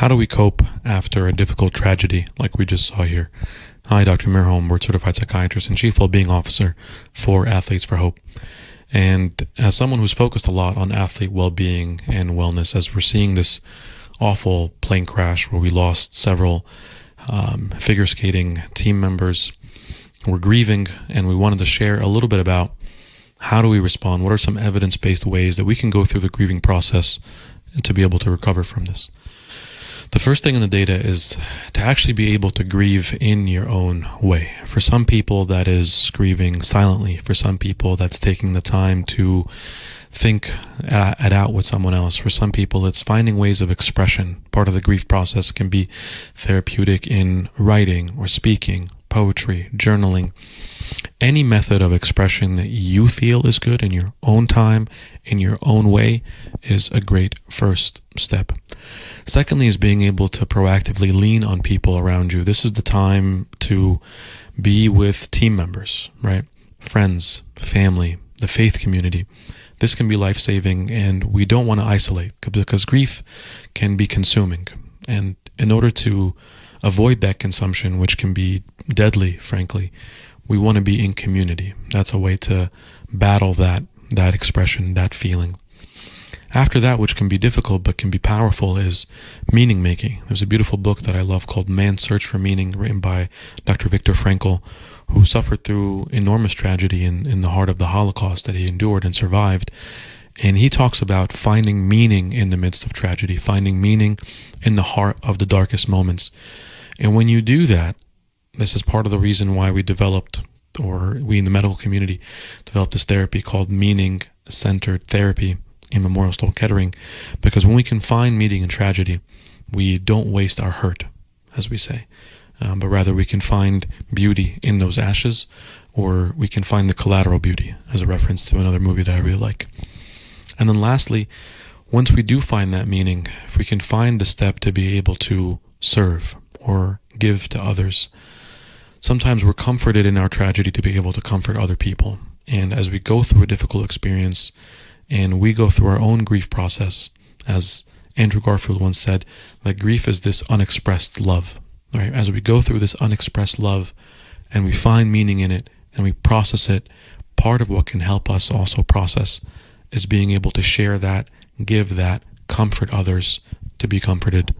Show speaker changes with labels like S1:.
S1: How do we cope after a difficult tragedy like we just saw here? Hi, Dr. Mirholm, board certified psychiatrist and chief well-being officer for Athletes for Hope. And as someone who's focused a lot on athlete well-being and wellness, as we're seeing this awful plane crash where we lost several figure skating team members, we're grieving, and we wanted to share a little bit about how do we respond? What are some evidence-based ways that we can go through the grieving process to be able to recover from this? The first thing in the data is to actually be able to grieve in your own way. For some people, that is grieving silently. For some people, that's taking the time to think it out with someone else. For some people, it's finding ways of expression. Part of the grief process can be therapeutic in writing or speaking, poetry, journaling. Any method of expression that you feel is good in your own time, in your own way, is a great first step. Secondly is being able to proactively lean on people around you. This is the time to be with team members, right? Friends, family, the faith community. This can be life-saving, and we don't want to isolate because grief can be consuming. And in order to avoid that consumption, which can be deadly, frankly, we want to be in community. That's a way to battle that expression, that feeling. After that, which can be difficult but can be powerful, is meaning making. There's a beautiful book that I love called Man's Search for Meaning, written by Dr. Viktor Frankl, who suffered through enormous tragedy in the heart of the Holocaust that he endured and survived. And he talks about finding meaning in the midst of tragedy, finding meaning in the heart of the darkest moments. And when you do that, this is part of the reason why we developed, or we in the medical community developed, this therapy called meaning-centered therapy in Memorial Sloan Kettering, because when we can find meaning in tragedy, we don't waste our hurt, as we say, but rather we can find beauty in those ashes, or we can find the collateral beauty, as a reference to another movie that I really like. And then lastly, once we do find that meaning, if we can find the step to be able to serve or give to others. Sometimes we're comforted in our tragedy to be able to comfort other people. And as we go through a difficult experience and we go through our own grief process, as Andrew Garfield once said, that grief is this unexpressed love, right? As we go through this unexpressed love and we find meaning in it and we process it, part of what can help us also process is being able to share that, give that, comfort others to be comforted